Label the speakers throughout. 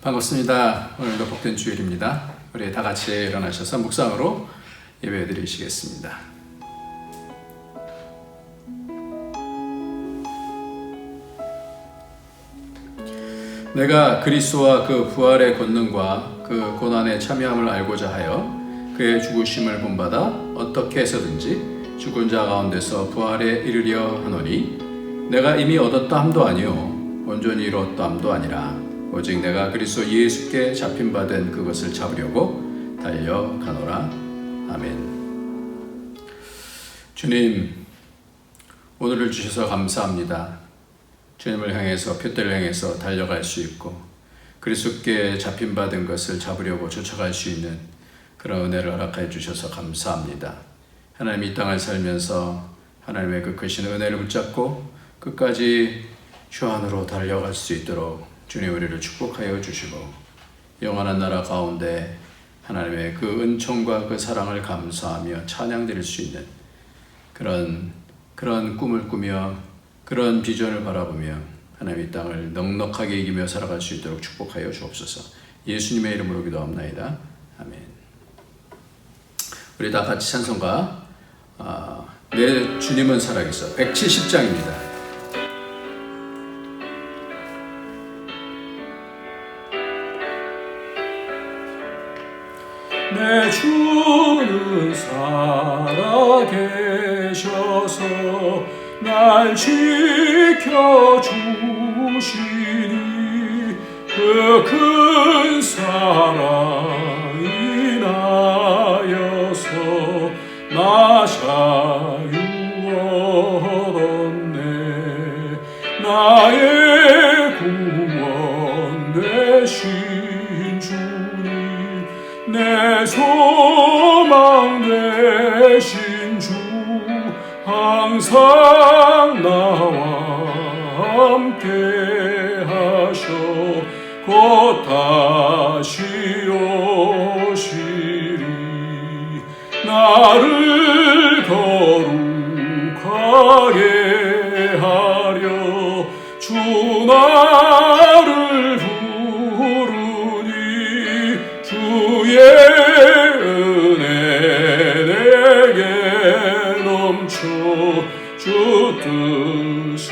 Speaker 1: 반갑습니다. 오늘도 복된 주일입니다. 우리 다 같이 일어나셔서 묵상으로 예배 드리시겠습니다. 내가 그리스도와 그 부활의 권능과 그 고난에 참여함을 알고자 하여 그의 죽으심을 본받아 어떻게 해서든지 죽은 자 가운데서 부활에 이르려 하노니 내가 이미 얻었다 함도 아니요 온전히 이루었다 함도 아니라 오직 내가 그리스도 예수께 잡힌 바 된 그것을 잡으려고 달려가노라. 아멘. 주님, 오늘을 주셔서 감사합니다. 주님을 향해서 표대를 향해서 달려갈 수 있고 그리스도께 잡힌 바 된 것을 잡으려고 쫓아갈 수 있는 그런 은혜를 허락해 주셔서 감사합니다. 하나님 이 땅을 살면서 하나님의 그 크신 은혜를 붙잡고 끝까지 주 안으로 달려갈 수 있도록 주님 우리를 축복하여 주시고 영원한 나라 가운데 하나님의 그 은총과 그 사랑을 감사하며 찬양드릴 수 있는 그런 꿈을 꾸며 그런 비전을 바라보며 하나님 이 땅을 넉넉하게 이기며 살아갈 수 있도록 축복하여 주옵소서. 예수님의 이름으로 기도합나이다. 아멘. 우리 다 같이 찬송가 내 주님은 살아계셔 170장입니다.
Speaker 2: 내 주는 살아계셔서 날 지켜주시니 그 큰 사랑이 나여서 나 자유 얻었네. 나의 구원 되신 주님 내 소망 되신 주 항상 나와 함께 하셔 곧 다시 오시리. 나를 거룩하게 하려 주 나를 부르니 주의 은혜 내게 넘쳐 주 뜻을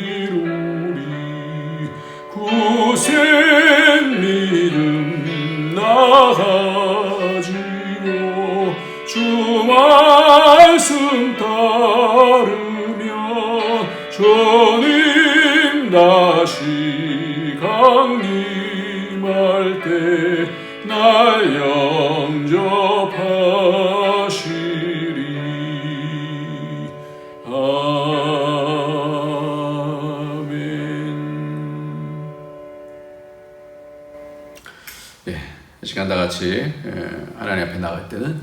Speaker 2: 이루리. 굳센 믿음 나가지고 주 말씀 따르면 주님 다시 강림할 때 날 영접하시리. 아멘.
Speaker 1: 이 시간 다 같이 하나님 앞에 나갈 때는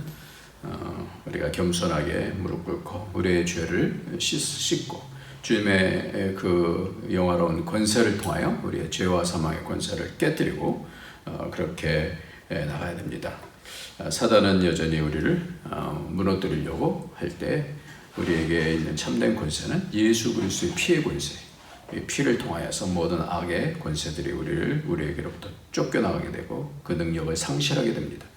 Speaker 1: 우리가 겸손하게 무릎 꿇고 우리의 죄를 씻고 주님의 그 영화로운 권세를 통하여 우리의 죄와 사망의 권세를 깨뜨리고 그렇게 나가야 됩니다. 사단은 여전히 우리를 무너뜨리려고 할 때 우리에게 있는 참된 권세는 예수 그리스도의 피의 권세, 이 피를 통하여서 모든 악의 권세들이 우리에게로부터 쫓겨나가게 되고 그 능력을 상실하게 됩니다.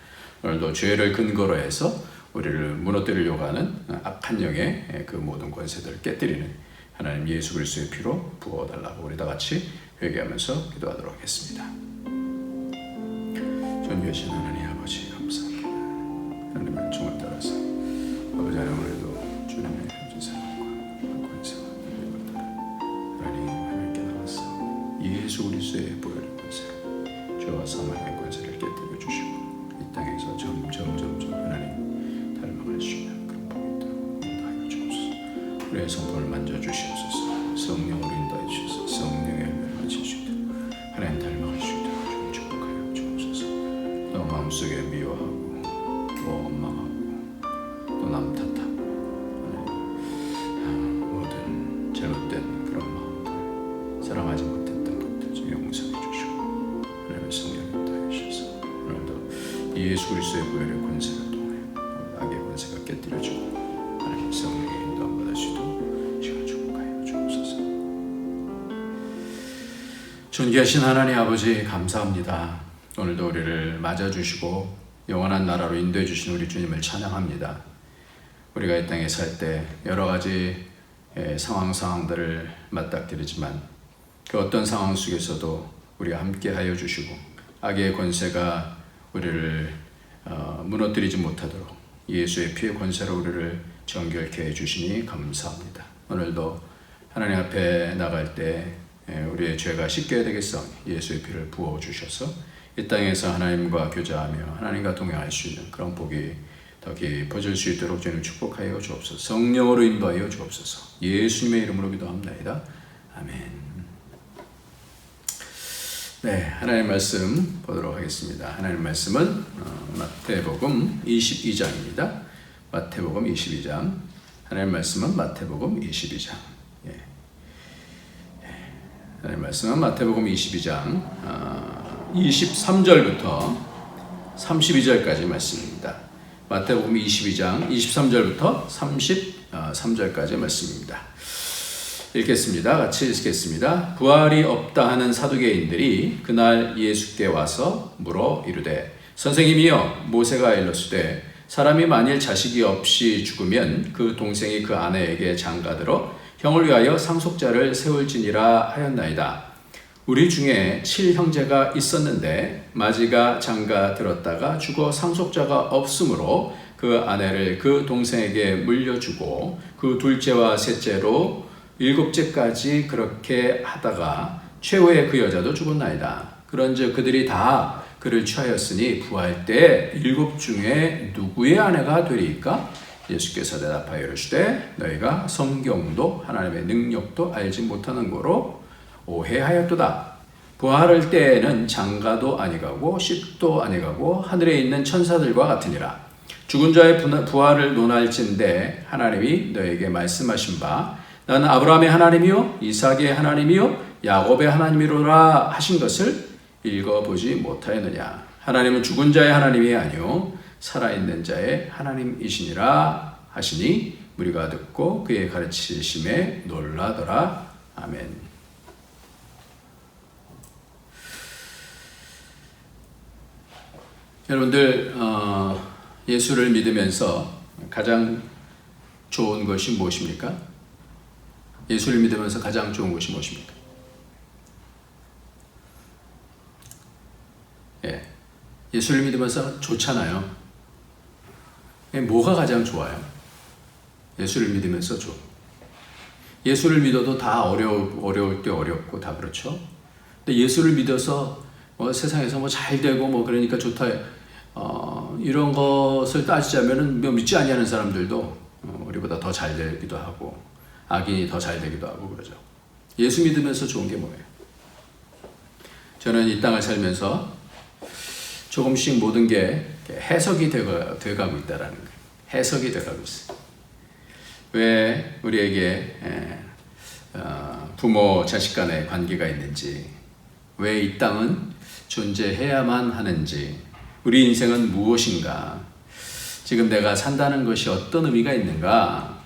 Speaker 1: 오늘도 죄를 근거로 해서 우리를 무너뜨리려고 하는 악한 영의 그 모든 권세들을 깨뜨리는 하나님 예수 그리스도의 피로 부어달라고 우리 다 같이 회개하면서 기도하도록 하겠습니다. 존귀하신 하나님 아버지 감사합니다. 하나님의 은총을 따라서 아버지 하나님 오늘도 주님의 현재 사랑과 권세와 능력을 따라 하나님 하나님께 나와서 예수 그리스도의 보혈의 권세 죄와 사망의 권세를 깨뜨려 주시고 이 땅에서 점점 하나님 닮아갈 수 있는 그런 복이 있도록 인도하여 주옵소서. 우리의 성품을 만져주시옵소서. 성령으로 인도해 주셔서 성령의 열매를 맺을 수 있도록 하나님 닮아갈 수 있도록 좀 축복하여 주옵소서. 또 마음속에 미워하고 또 원망하고 또 남 탓하고 모든 잘못된 그런 마음들 사랑하지 못했던 것들 좀 용서해 주시고 하나님의 성령을 인도해 주셔서 오늘도 예수 그리스도의 보혈의 권세를 통하여 악의 권세가 깨뜨려지고 하나님 성령의 인도함 받을 수 있도록 시간 축복하여 주옵소서. 존귀하신 하나님 아버지 감사합니다. 오늘도 우리를 맞아주시고 영원한 나라로 인도해 주신 우리 주님을 찬양합니다. 우리가 이 땅에 살 때 여러 가지 상황들을 맞닥뜨리지만 그 어떤 상황 속에서도 우리가 함께 하여 주시고 악의 권세가 우리를 무너뜨리지 못하도록 예수의 피의 권세로 우리를 정결케 해주시니 감사합니다. 오늘도 하나님 앞에 나갈 때 우리의 죄가 씻겨야 되겠사오니 예수의 피를 부어주셔서 이 땅에서 하나님과 교제하며 하나님과 동행할 수 있는 그런 복이 더 깊어질 수 있도록 주님 축복하여 주옵소서. 성령으로 인도하여 주옵소서. 예수님의 이름으로 기도합니다. 아멘. 네, 하나님 말씀 보도록 하겠습니다. 하나님 말씀은 마태복음 22장입니다. 마태복음 22장. 하나님 말씀은 마태복음 22장. 하나님 말씀은 마태복음 22장 23절부터 32절까지 말씀입니다. 마태복음 22장 23절부터 33절까지 말씀입니다. 읽겠습니다. 같이 읽겠습니다. 부활이 없다 하는 사두개인들이 그날 예수께 와서 물어 이르되 선생님이여 모세가 일렀으되 사람이 만일 자식이 없이 죽으면 그 동생이 그 아내에게 장가들어 형을 위하여 상속자를 세울지니라 하였나이다. 우리 중에 7형제가 있었는데 마지가 장가 들었다가 죽어 상속자가 없으므로 그 아내를 그 동생에게 물려주고 그 둘째와 셋째로 7째까지 그렇게 하다가 최후에 그 여자도 죽었나이다. 그런즉 그들이 다 그를 취하였으니 부활 때 7 중에 누구의 아내가 되리이까? 예수께서 대답하여 이르시되 너희가 성경도 하나님의 능력도 알지 못하는 거로 오해하였도다. 부활할 때에는 장가도 아니가고 씹도 아니가고 하늘에 있는 천사들과 같으니라. 죽은 자의 부활을 논할진대 하나님이 너에게 말씀하신 바 나는 아브라함의 하나님이요 이삭의 하나님이요 야곱의 하나님이로라 하신 것을 읽어보지 못하였느냐. 하나님은 죽은 자의 하나님이 아니요 살아있는 자의 하나님이시니라 하시니 무리가 듣고 그의 가르치심에 놀라더라. 아멘. 여러분들 예수를 믿으면서 가장 좋은 것이 무엇입니까? 예수를 믿으면서 가장 좋은 것이 무엇입니까? 예수를 믿으면서 좋잖아요. 뭐가 가장 좋아요? 예수를 믿으면서 좋아. 예수를 믿어도 다 어려울 때 어렵고 다 그렇죠. 근데 예수를 믿어서 세상에서 잘 되고 그러니까 좋다. 이런 것을 따지자면은 믿지 아니하는 사람들도 우리보다 더 잘 되기도 하고 악인이 더 잘 되기도 하고 그러죠. 예수 믿으면서 좋은 게 뭐예요? 저는 이 땅을 살면서 조금씩 모든 게 해석이 돼가고 있다라는 거예요. 해석이 돼가고 있어요. 왜 우리에게 부모 자식 간의 관계가 있는지, 왜 이 땅은 존재해야만 하는지, 우리 인생은 무엇인가, 지금 내가 산다는 것이 어떤 의미가 있는가,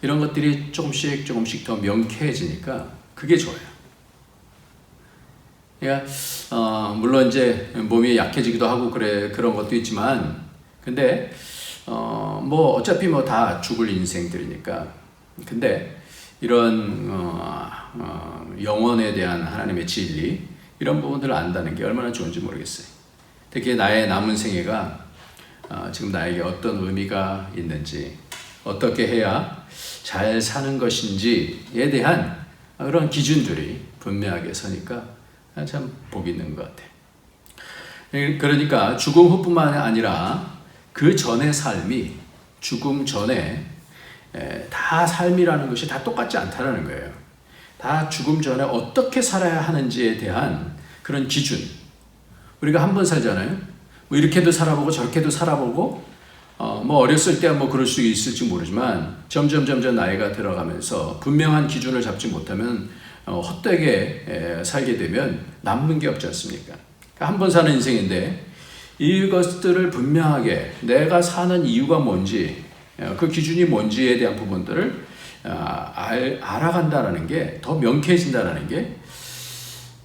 Speaker 1: 이런 것들이 조금씩 더 명쾌해지니까 그게 좋아요. 그러니까 물론 이제 몸이 약해지기도 하고 그런 것도 있지만, 근데 어차피 다 죽을 인생들이니까. 근데 이런 영혼에 대한 하나님의 진리, 이런 부분들을 안다는 게 얼마나 좋은지 모르겠어요. 특히 나의 남은 생애가 지금 나에게 어떤 의미가 있는지, 어떻게 해야 잘 사는 것인지에 대한 그런 기준들이 분명하게 서니까 참 복이 있는 것 같아요. 그러니까 죽음 후뿐만 아니라 그 전의 삶이 죽음 전에 다 삶이라는 것이 다 똑같지 않다는 거예요. 다 죽음 전에 어떻게 살아야 하는지에 대한 그런 기준. 우리가 한 번 살잖아요. 이렇게도 살아보고 저렇게도 살아보고 어렸을 때야 그럴 수 있을지 모르지만 점점 나이가 들어가면서 분명한 기준을 잡지 못하면 헛되게 살게 되면 남는 게 없지 않습니까? 한 번 사는 인생인데 이것들을 분명하게 내가 사는 이유가 뭔지, 그 기준이 뭔지에 대한 부분들을 알아간다라는 게, 더 명쾌해진다라는 게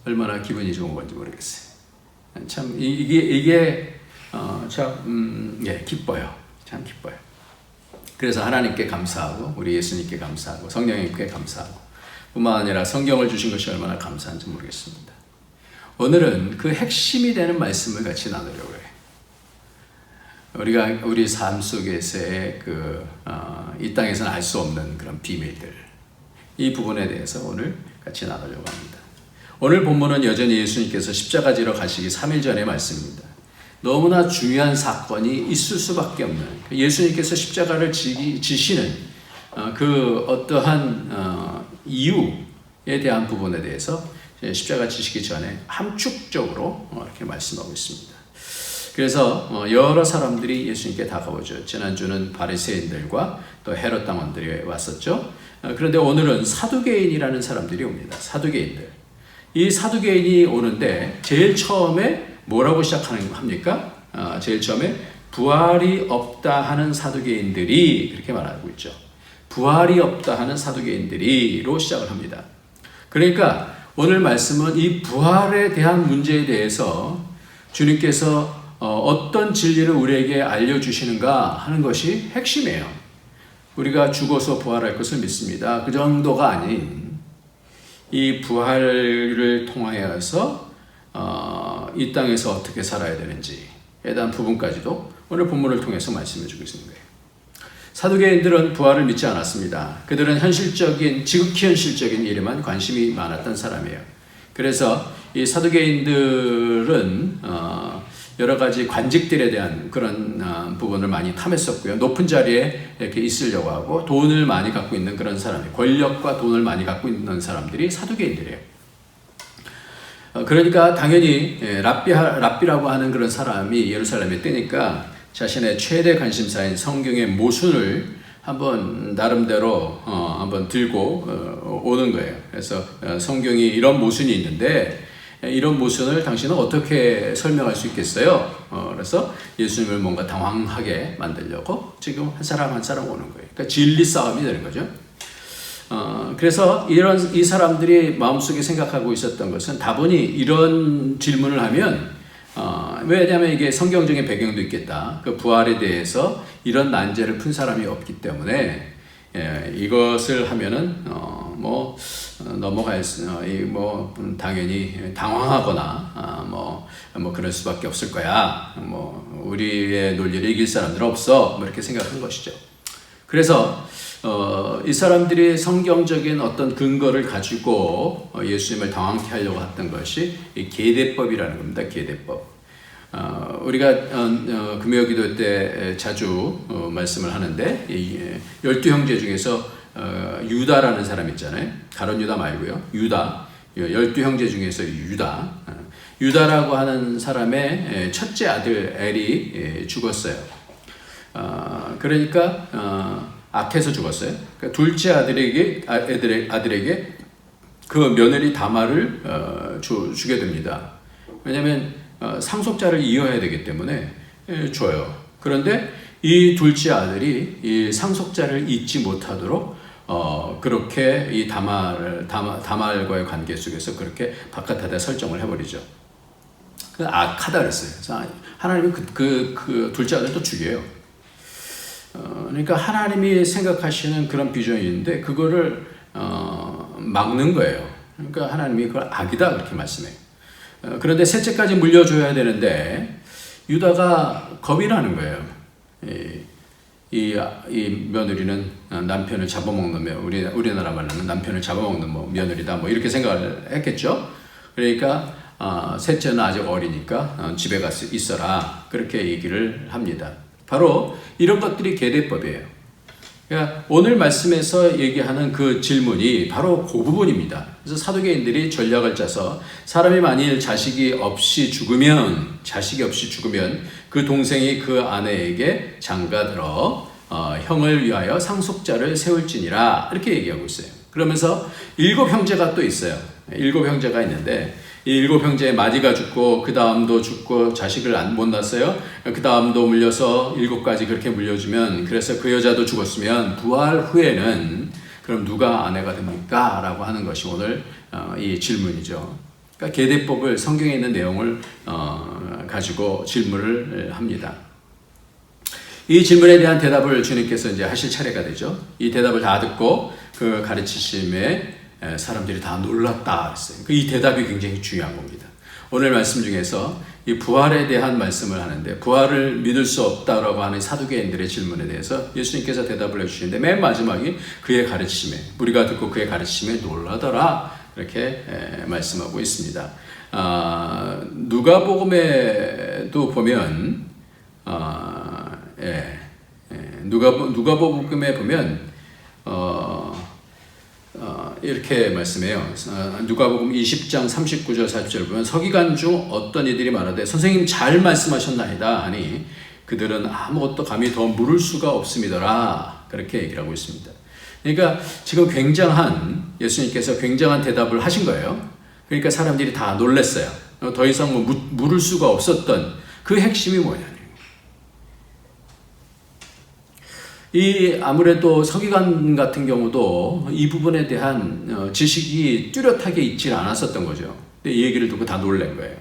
Speaker 1: 얼마나 기분이 좋은 건지 모르겠어요. 참 이게 기뻐요. 참 기뻐요. 그래서 하나님께 감사하고 우리 예수님께 감사하고 성령님께 감사하고 뿐만 아니라 성경을 주신 것이 얼마나 감사한지 모르겠습니다. 오늘은 그 핵심이 되는 말씀을 같이 나누려고 해요. 우리가 우리 삶 속에서의 이 땅에서는 알 수 없는 그런 비밀들, 이 부분에 대해서 오늘 같이 나누려고 합니다. 오늘 본문은 여전히 예수님께서 십자가 지러 가시기 3일 전의 말씀입니다. 너무나 중요한 사건이 있을 수밖에 없는, 예수님께서 십자가를 지시는 그 어떠한 이유에 대한 부분에 대해서 십자가 지시기 전에 함축적으로 이렇게 말씀하고 있습니다. 그래서 여러 사람들이 예수님께 다가오죠. 지난주는 바리새인들과 또 헤롯 당원들이 왔었죠. 그런데 오늘은 사두개인이라는 사람들이 옵니다. 사두개인들. 이 사두개인이 오는데 제일 처음에 뭐라고 합니까? 제일 처음에 부활이 없다 하는 사두개인들이 그렇게 말하고 있죠. 부활이 없다 하는 사두개인들이로 시작을 합니다. 그러니까 오늘 말씀은 이 부활에 대한 문제에 대해서 주님께서 어떤 진리를 우리에게 알려주시는가 하는 것이 핵심이에요. 우리가 죽어서 부활할 것을 믿습니다. 그 정도가 아닌 이 부활을 통하여서 이 땅에서 어떻게 살아야 되는지에 대한 부분까지도 오늘 본문을 통해서 말씀해 주고 있는 거예요. 사두개인들은 부활을 믿지 않았습니다. 그들은 지극히 현실적인 일에만 관심이 많았던 사람이에요. 그래서 이 사두개인들은 여러 가지 관직들에 대한 그런 부분을 많이 탐했었고요. 높은 자리에 이렇게 있으려고 하고 돈을 많이 갖고 있는 그런 사람이, 권력과 돈을 많이 갖고 있는 사람들이 사두개인들이에요. 그러니까 당연히 랍비라고 하는 그런 사람이 예루살렘에 뜨니까 자신의 최대 관심사인 성경의 모순을 한번 나름대로 한번 들고 오는 거예요. 그래서 성경이 이런 모순이 있는데 이런 모순을 당신은 어떻게 설명할 수 있겠어요? 그래서 예수님을 뭔가 당황하게 만들려고 지금 한 사람 한 사람 오는 거예요. 그러니까 진리 싸움이 되는 거죠. 그래서 이 사람들이 마음속에 생각하고 있었던 것은 다분히 이런 질문을 하면 왜냐하면 이게 성경적인 배경도 있겠다. 그 부활에 대해서 이런 난제를 푼 사람이 없기 때문에 이것을 하면은 당연히 당황하거나 뭐 그럴 수밖에 없을 거야. 우리의 논리를 이길 사람들은 없어. 이렇게 생각한 것이죠. 그래서 이 사람들이 성경적인 어떤 근거를 가지고 예수님을 당황케 하려고 했던 것이 이 계대법이라는 겁니다. 계대법. 우리가 금요기도 때 자주 말씀을 하는데 12형제 중에서 유다라는 사람 있잖아요. 가룟 유다 말고요. 유다. 12형제 중에서 유다라고 하는 사람의 첫째 아들 엘이 죽었어요. 그러니까 악해서 죽었어요. 그러니까 둘째 아들에게 그 며느리 다말을 주게 됩니다. 왜냐하면 상속자를 이어야 되기 때문에 줘요. 그런데 이 둘째 아들이 이 상속자를 잊지 못하도록 그렇게 이 다말과의 관계 속에서 그렇게 바깥에다 설정을 해버리죠. 그 악하다 그랬어요. 그래서 하나님은 그 둘째 아들을 또 죽여요. 그러니까 하나님이 생각하시는 그런 비전이 있는데 그거를 막는 거예요. 그러니까 하나님이 그걸 악이다 그렇게 말씀해요. 그런데 셋째까지 물려줘야 되는데 유다가 겁이 나는 거예요. 이 며느리는 남편을 잡아먹는 우리나라 말로는 남편을 잡아먹는 며느리다 이렇게 생각을 했겠죠. 그러니까 셋째는 아직 어리니까 집에 가서 있어라 그렇게 얘기를 합니다. 바로 이런 것들이 계대법이에요. 그러니까 오늘 말씀에서 얘기하는 그 질문이 바로 그 부분입니다. 그래서 사두개인들이 전략을 짜서 사람이 만일 자식이 없이 죽으면 그 동생이 그 아내에게 장가들어 형을 위하여 상속자를 세울지니라 이렇게 얘기하고 있어요. 그러면서 7형제가 또 있어요. 7형제가 있는데 이 7형제의 마디가 죽고 그 다음도 죽고 자식을 못 낳았어요. 그 다음도 물려서 7가지 그렇게 물려주면 그래서 그 여자도 죽었으면 부활 후에는 그럼 누가 아내가 됩니까? 라고 하는 것이 오늘 이 질문이죠. 그러니까 계대법을 성경에 있는 내용을 가지고 질문을 합니다. 이 질문에 대한 대답을 주님께서 이제 하실 차례가 되죠. 이 대답을 다 듣고 그 가르치심에 사람들이 다 놀랐다 했어요. 이 대답이 굉장히 중요한 겁니다. 오늘 말씀 중에서 이 부활에 대한 말씀을 하는데 부활을 믿을 수 없다라고 하는 사두개인들의 질문에 대해서 예수님께서 대답을 해주시는데 맨 마지막이 그의 가르치심에 우리가 듣고 그의 가르치심에 놀라더라 이렇게 말씀하고 있습니다. 누가복음에도 보면 누가복음에 보면 이렇게 말씀해요. 누가복음 20장 39절 40절 보면 서기관 중 어떤 이들이 말하되 선생님 잘 말씀하셨나이다 하니 그들은 아무것도 감히 더 물을 수가 없음이더라 그렇게 얘기를 하고 있습니다. 그러니까 지금 예수님께서 굉장한 대답을 하신 거예요. 그러니까 사람들이 다 놀랐어요. 더 이상 물을 수가 없었던 그 핵심이 뭐냐. 아무래도 서기관 같은 경우도 이 부분에 대한 지식이 뚜렷하게 있지 않았었던 거죠. 근데 이 얘기를 듣고 다 놀란 거예요.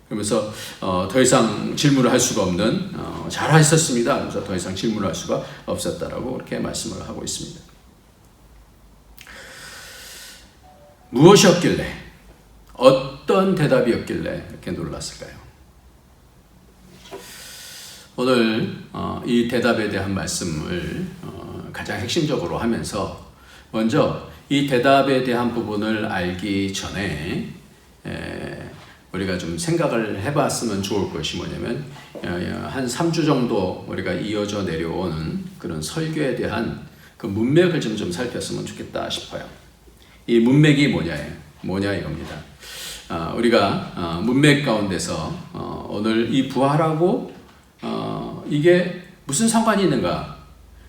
Speaker 1: 그러면서 더 이상 질문을 할 수가 없는 잘하셨습니다. 그래서 더 이상 질문을 할 수가 없었다라고 그렇게 말씀을 하고 있습니다. 무엇이었길래 어떤 대답이었길래 이렇게 놀랐을까요? 오늘 이 대답에 대한 말씀을 가장 핵심적으로 하면서 먼저 이 대답에 대한 부분을 알기 전에 우리가 좀 생각을 해봤으면 좋을 것이 뭐냐면 한 3주 정도 우리가 이어져 내려오는 그런 설교에 대한 그 문맥을 좀 살폈으면 좋겠다 싶어요. 이 문맥이 뭐냐 이겁니다. 우리가 문맥 가운데서 오늘 이 부활하고 이게 무슨 상관이 있는가?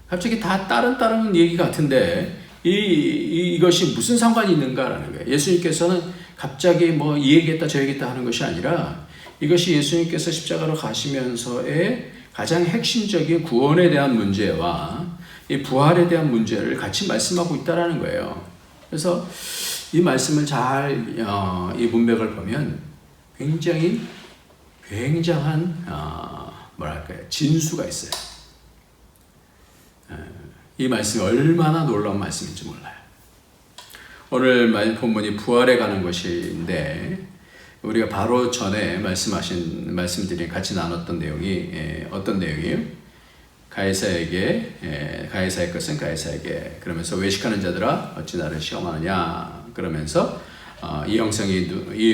Speaker 1: 갑자기 다 다른 얘기 같은데 이것이 무슨 상관이 있는가라는 거예요. 예수님께서는 갑자기 뭐 이 얘기했다 저 얘기했다 하는 것이 아니라 이것이 예수님께서 십자가로 가시면서의 가장 핵심적인 구원에 대한 문제와 이 부활에 대한 문제를 같이 말씀하고 있다라는 거예요. 그래서 이 말씀을 이 문맥을 보면 굉장한 진수가 있어요. 이 말씀이 얼마나 놀라운 말씀인지 몰라요. 오늘 본문이 부활에 가는 것인데 우리가 바로 전에 말씀드린 같이 나눴던 내용이 어떤 내용이에요? 가이사의 것은 가이사에게 그러면서 외식하는 자들아 어찌 나를 시험하느냐 그러면서 이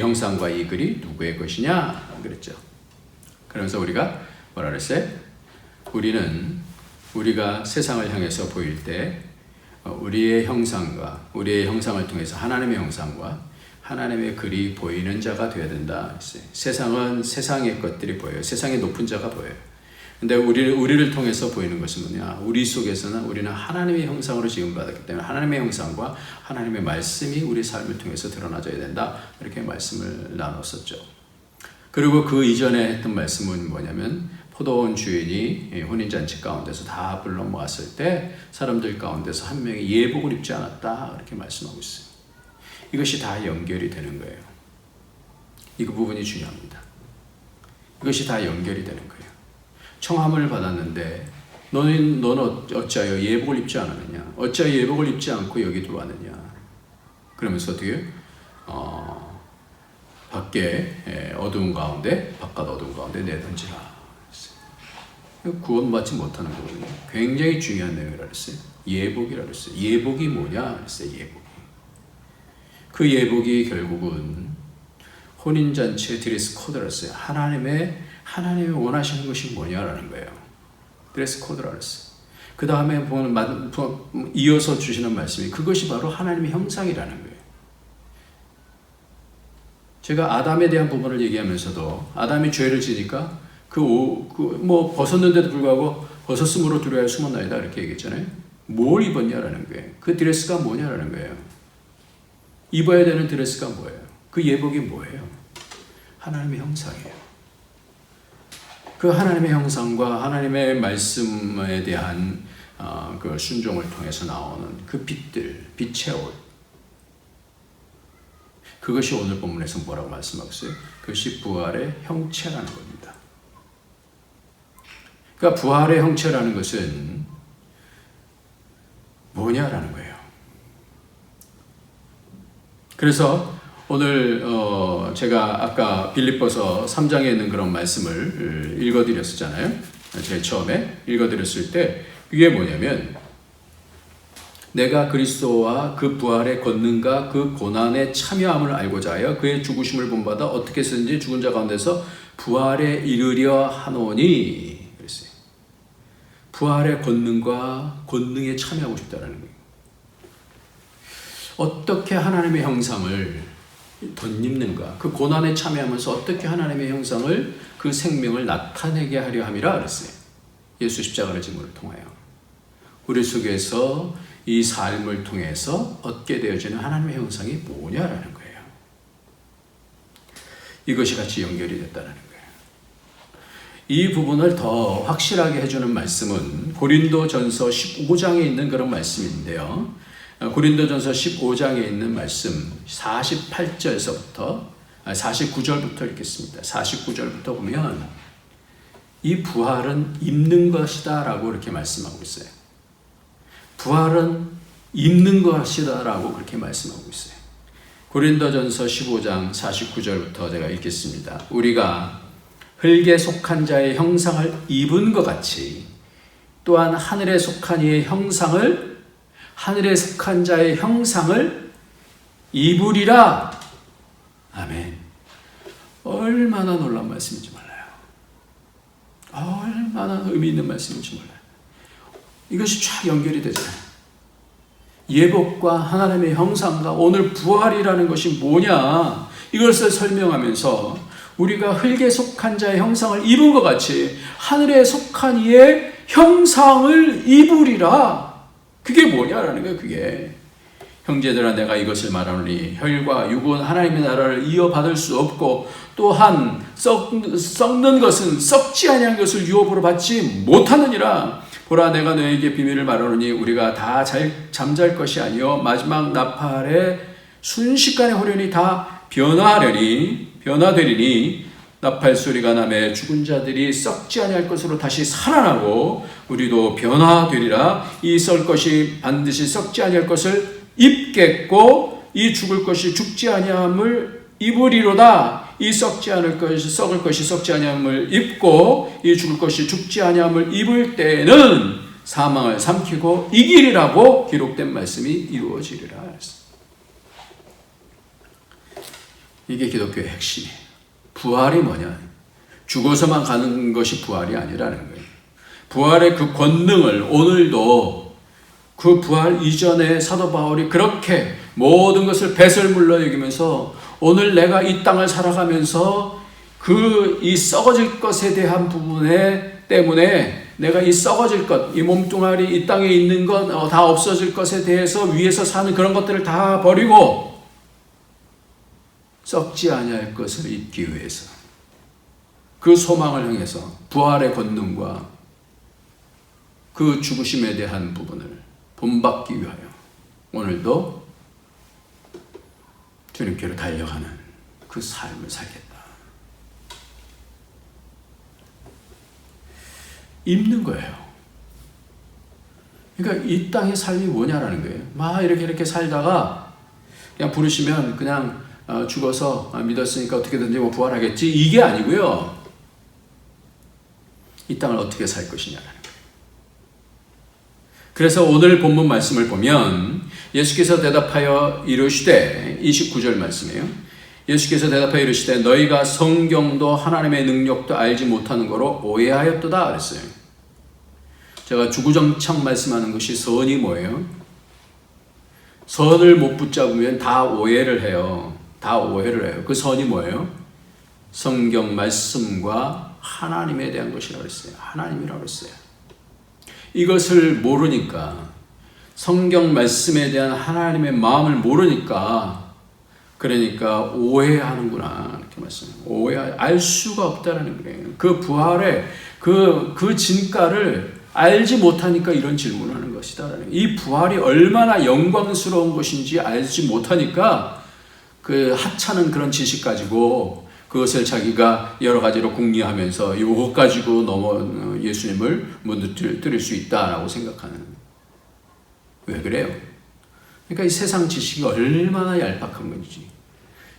Speaker 1: 형상과 이 글이 누구의 것이냐 그랬죠. 그러면서 우리가 뭐라 그랬어요? 우리가 세상을 향해서 보일 때 우리의 형상을 통해서 하나님의 형상과 하나님의 글이 보이는 자가 되어야 된다 했어요. 세상은 세상의 것들이 보여요. 세상의 높은 자가 보여요. 근데 우리를 통해서 보이는 것은 뭐냐? 우리 속에서는 우리는 하나님의 형상으로 지음받았기 때문에 하나님의 형상과 하나님의 말씀이 우리 삶을 통해서 드러나져야 된다. 이렇게 말씀을 나눴었죠. 그리고 그 이전에 했던 말씀은 뭐냐면 포도원 주인이 혼인잔치 가운데서 다 불러 모았을 때 사람들 가운데서 한 명이 예복을 입지 않았다. 이렇게 말씀하고 있어요. 이것이 다 연결이 되는 거예요. 이 부분이 중요합니다. 이것이 다 연결이 되는 거예요. 청함을 받았는데 너는 어찌하여 예복을 입지 않았느냐? 어찌하여 예복을 입지 않고 여기 들어왔느냐? 그러면서 어떻게 바깥 어두운 가운데 내던지라. 구원받지 못하는 거거든요. 굉장히 중요한 내용이라 그랬어요. 예복이라 그랬어요. 예복이 뭐냐 그랬어요. 그 예복이 결국은 혼인잔치의 드레스 코드라 그랬어요. 하나님이 원하시는 것이 뭐냐라는 거예요. 드레스 코드라 그랬어요. 그 다음에 이어서 주시는 말씀이 그것이 바로 하나님의 형상이라는 거예요. 제가 아담에 대한 부분을 얘기하면서도 아담이 죄를 지니까 벗었는데도 불구하고 벗었으므로 두려워 숨었나이다 이렇게 얘기했잖아요. 뭘 입었냐라는 거예요. 그 드레스가 뭐냐라는 거예요. 입어야 되는 드레스가 뭐예요? 그 예복이 뭐예요? 하나님의 형상이에요. 그 하나님의 형상과 하나님의 말씀에 대한 그 순종을 통해서 나오는 그 빛들, 빛의 옷. 그것이 오늘 본문에서 뭐라고 말씀하고 있어요? 그것이 부활의 형체라는 겁니다. 그러니까 부활의 형체라는 것은 뭐냐라는 거예요. 그래서 오늘 제가 아까 빌립보서 3장에 있는 그런 말씀을 읽어드렸었잖아요. 제일 처음에 읽어드렸을 때 이게 뭐냐면 내가 그리스도와 그 부활의 권능과 그 고난의 참여함을 알고자 하여 그의 죽으심을 본받아 어떻게 해서든지 죽은 자 가운데서 부활에 이르려 하노니 그랬어요. 부활의 권능과 권능에 참여하고 싶다는 거예요. 어떻게 하나님의 형상을 덧입는가? 그 고난에 참여하면서 어떻게 하나님의 형상을 그 생명을 나타내게 하려 함이라 그랬어요. 예수 십자가를 짐으로 통하여 우리 속에서 이 삶을 통해서 얻게 되어지는 하나님의 형상이 뭐냐라는 거예요. 이것이 같이 연결이 됐다는 거예요. 이 부분을 더 확실하게 해주는 말씀은 고린도전서 15장에 있는 그런 말씀인데요. 고린도전서 15장에 있는 말씀 48절에서부터 49절부터 읽겠습니다. 49절부터 보면 이 부활은 입는 것이다 라고 이렇게 말씀하고 있어요. 부활은 입는 것이다 라고 그렇게 말씀하고 있어요. 고린도전서 15장 49절부터 제가 읽겠습니다. 우리가 흙에 속한 자의 형상을 입은 것 같이 또한 하늘에 속한 이의 형상을 하늘에 속한 자의 형상을 입으리라. 아멘. 얼마나 놀라운 말씀인지 몰라요. 얼마나 의미 있는 말씀인지 몰라요. 이것이 쫙 연결이 되잖아요. 예복과 하나님의 형상과 오늘 부활이라는 것이 뭐냐 이것을 설명하면서 우리가 흙에 속한 자의 형상을 입은 것 같이 하늘에 속한 이의 형상을 입으리라. 그게 뭐냐라는 거예요. 그게 형제들아 내가 이것을 말하노니 혈과 육은 하나님의 나라를 이어받을 수 없고 또한 썩는 것은 썩지 아니한 것을 유업으로 받지 못하느니라. 보라 내가 너에게 비밀을 말하노니 우리가 다 잠잘 것이 아니요 마지막 나팔에 순식간에 호련히 다 변화되리니 나팔 소리가 나매 죽은 자들이 썩지 아니할 것으로 다시 살아나고 우리도 변화되리라. 이 썩을 것이 반드시 썩지 아니할 것을 입겠고 이 죽을 것이 죽지 아니함을 입으리로다. 이 썩을 것이 썩지 아니함을 입고 이 죽을 것이 죽지 아니함을 입을 때에는 사망을 삼키고 이기리라고 기록된 말씀이 이루어지리라. 이게 기독교의 핵심이에요. 부활이 뭐냐? 죽어서만 가는 것이 부활이 아니라는 거예요. 부활의 그 권능을 오늘도 그 부활 이전에 사도 바울이 그렇게 모든 것을 배설물로 여기면서 오늘 내가 이 땅을 살아가면서 이 썩어질 것에 대한 부분에 때문에 내가 이 썩어질 것, 이 몸뚱아리 이 땅에 있는 것 다 없어질 것에 대해서 위에서 사는 그런 것들을 다 버리고 썩지 아니할 것을 잊기 위해서 그 소망을 향해서 부활의 권능과 그 죽으심에 대한 부분을 본받기 위하여 오늘도 주님께로 달려가는 그 삶을 살겠다. 입는 거예요. 그러니까 이 땅의 삶이 뭐냐라는 거예요. 막 이렇게 살다가 그냥 부르시면 그냥 죽어서 믿었으니까 어떻게든지 부활하겠지 이게 아니고요. 이 땅을 어떻게 살 것이냐라는 거예요. 그래서 오늘 본문 말씀을 보면 예수께서 대답하여 이르시되 29절 말씀이에요. 예수께서 대답하여 이르시되 너희가 성경도 하나님의 능력도 알지 못하는 거로 오해하였도다 그랬어요. 제가 주구장창 말씀하는 것이 선이 뭐예요? 선을 못 붙잡으면 다 오해를 해요. 그 선이 뭐예요? 성경 말씀과 하나님에 대한 것이라고 했어요. 하나님이라고 했어요. 이것을 모르니까 성경 말씀에 대한 하나님의 마음을 모르니까 그러니까 오해하는구나 이렇게 말씀해요. 알 수가 없다라는 거예요. 그 부활의 그 진가를 알지 못하니까 이런 질문을 하는 것이다. 이 부활이 얼마나 영광스러운 것인지 알지 못하니까 그 하찮은 그런 지식 가지고 그것을 자기가 여러 가지로 궁리하면서 이것 가지고 예수님을 무너뜨릴 수 있다라고 생각하는. 왜 그래요? 그러니까 이 세상 지식이 얼마나 얄팍한 건지,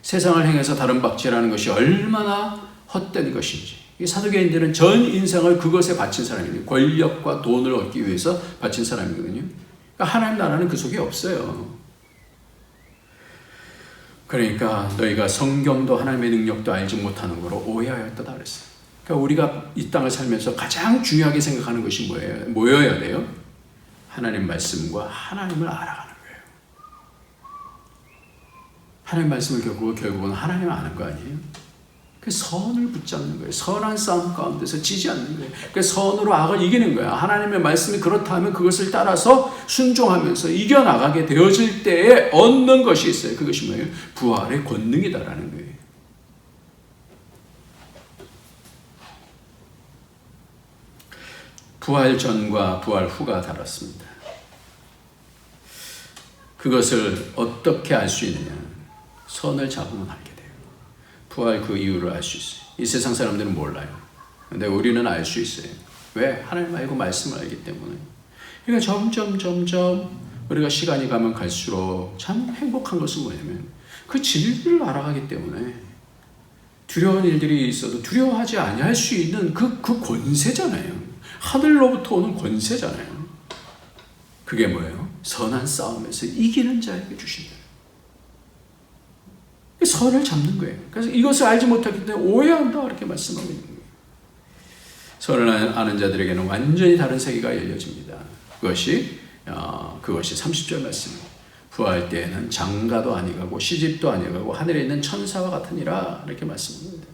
Speaker 1: 세상을 행해서 다른 박제라는 것이 얼마나 헛된 것인지. 이 사두개인들은 전 인생을 그것에 바친 사람이거든요. 권력과 돈을 얻기 위해서 바친 사람이거든요. 그러니까 하나님 나라는 그 속에 없어요. 그러니까 너희가 성경도 하나님의 능력도 알지 못하는 거로 오해하였다 그랬어요. 그러니까 우리가 이 땅을 살면서 가장 중요하게 생각하는 것이 뭐예요? 뭐여야 돼요? 하나님 말씀과 하나님을 알아가는 거예요. 하나님 말씀을 결국은 하나님을 아는 거 아니에요? 그 선을 붙잡는 거예요. 선한 싸움 가운데서 지지 않는 거예요. 그 선으로 악을 이기는 거야. 하나님의 말씀이 그렇다 하면 그것을 따라서 순종하면서 이겨나가게 되어질 때에 얻는 것이 있어요. 그것이 뭐예요? 부활의 권능이다라는 거예요. 부활 전과 부활 후가 다릅니다. 그것을 어떻게 알 수 있느냐? 선을 잡으면 알게 돼요. 부활 그 이유를 알 수 있어요. 이 세상 사람들은 몰라요. 근데 우리는 알 수 있어요. 왜? 하나님 알고 말씀을 알기 때문에. 그러니까 점점 우리가 시간이 가면 갈수록 참 행복한 것은 뭐냐면 그 진리를 알아가기 때문에 두려운 일들이 있어도 두려워하지 아니할 수 있는 그 권세잖아요. 하늘로부터 오는 권세잖아요. 그게 뭐예요? 선한 싸움에서 이기는 자에게 주신다. 선을 잡는 거예요. 그래서 이것을 알지 못하기 때문에 오해한다 이렇게 말씀하고 있는 거예요. 선을 아는 자들에게는 완전히 다른 세계가 열려집니다. 그것이 30절 말씀입니다. 부활 때에는 장가도 아니가고 시집도 아니가고 하늘에 있는 천사와 같으니라 이렇게 말씀합니다.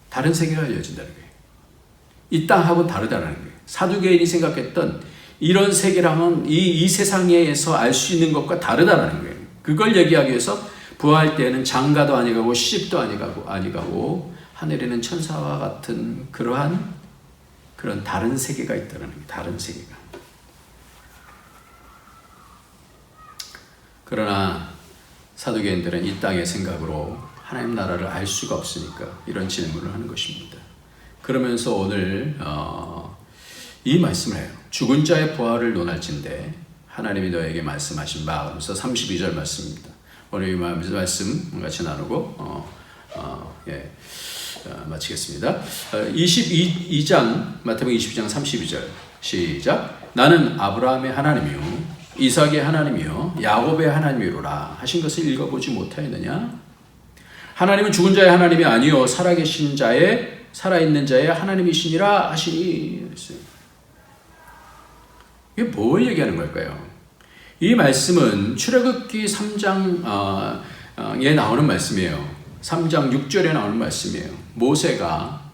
Speaker 1: 다른 세계가 열려진다는 거예요. 이 땅하고는 다르다는 거예요. 사두개인이 생각했던 이런 세계랑은 이 세상에서 알 수 있는 것과 다르다는 거예요. 그걸 얘기하기 위해서 부활 때에는 장가도 아니가고 시집도 아니가고 하늘에는 천사와 같은 그런 다른 세계가 있다는 거예요. 다른 세계가. 그러나 사두개인들은 이 땅의 생각으로 하나님 나라를 알 수가 없으니까 이런 질문을 하는 것입니다. 그러면서 오늘 이 말씀을 해요. 죽은 자의 부활을 논할진대 하나님이 너에게 말씀하신 바 하면서 32절 말씀입니다. 오늘 이 말씀 같이 나누고 마치겠습니다. 22장 마태복음 22장 32절 시작. 나는 아브라함의 하나님이요 이삭의 하나님이요 야곱의 하나님이로라 하신 것을 읽어보지 못하였느냐? 하나님은 죽은 자의 하나님이 아니요 살아있는 자의 하나님이시니라 하시니. 이게 뭘 얘기하는 걸까요? 이 말씀은 출애굽기 3장에 나오는 말씀이에요. 3장 6절에 나오는 말씀이에요. 모세가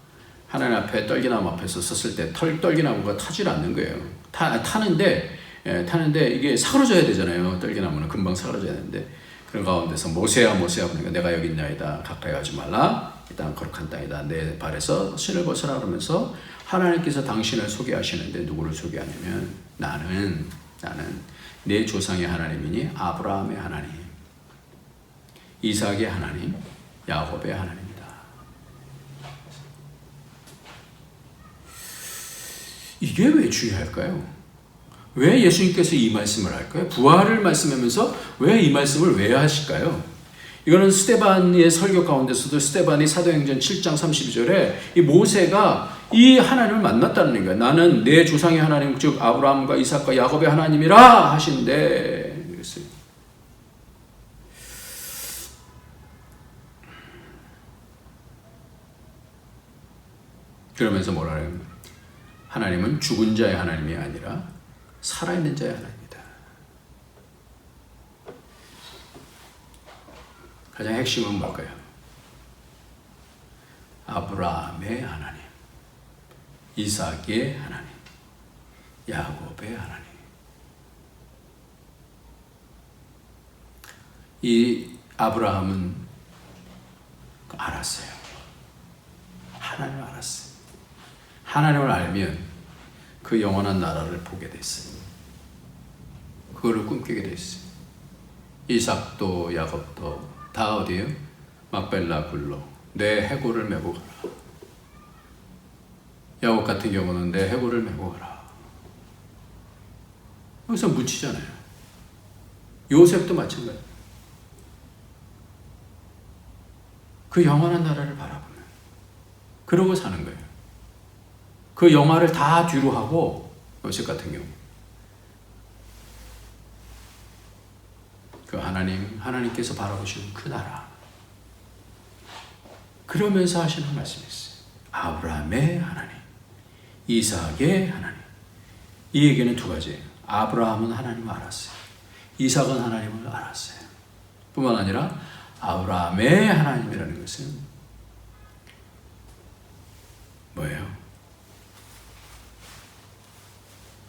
Speaker 1: 하나님 앞에 떨기나무 앞에서 섰을 때 떨기나무가 타질 않는 거예요. 타는데 이게 사그러져야 되잖아요. 떨기나무는 금방 사그러져야 되는데 그런 가운데서 모세야 그러니까 내가 여기 있나이다 가까이 하지 말라 이 땅은 거룩한 땅이다 내 발에서 신을 벗어라 그러면서 하나님께서 당신을 소개하시는데 누구를 소개하냐면 나는 내 조상의 하나님이니 아브라함의 하나님 이삭의 하나님 야곱의 하나님이다. 이게 왜 중요할까요? 왜 예수님께서 이 말씀을 할까요? 부활을 말씀하면서 왜 이 말씀을 왜 하실까요? 이거는 스데반의 설교 가운데서도 스데반이 사도행전 7장 32절에 이 모세가 이 하나님을 만났다는 거예요. 나는 내 조상의 하나님 즉 아브라함과 이삭과 야곱의 하나님이라 하신대 그랬어요. 그러면서 뭐라 해요? 하나님은 죽은 자의 하나님이 아니라 살아있는 자의 하나님이다. 가장 핵심은 뭘까요? 아브라함의 하나님, 이삭의 하나님, 야곱의 하나님. 이 아브라함은 알았어요. 하나님을 알았어요. 하나님을 알면 그 영원한 나라를 보게 됐어요. 그거를 꿈꾸게 됐어요. 이삭도 야곱도 다 어디에요? 막벨라 굴로 내 해골을 메고 가라. 야곱 같은 경우는 내 해골을 메고 가라. 여기서 묻히잖아요. 요셉도 마찬가지예요. 그 영원한 나라를 바라보면 그러고 사는 거예요. 그 영화를 다 뒤로 하고 요셉 같은 경우 그 하나님께서 바라보시는 그 나라 그러면서 하시는 말씀이 있어요. 아브라함의 하나님, 이삭의 하나님. 이 얘기는 두 가지예요. 아브라함은 하나님을 알았어요. 이삭은 하나님을 알았어요. 뿐만 아니라 아브라함의 하나님이라는 것은 뭐예요?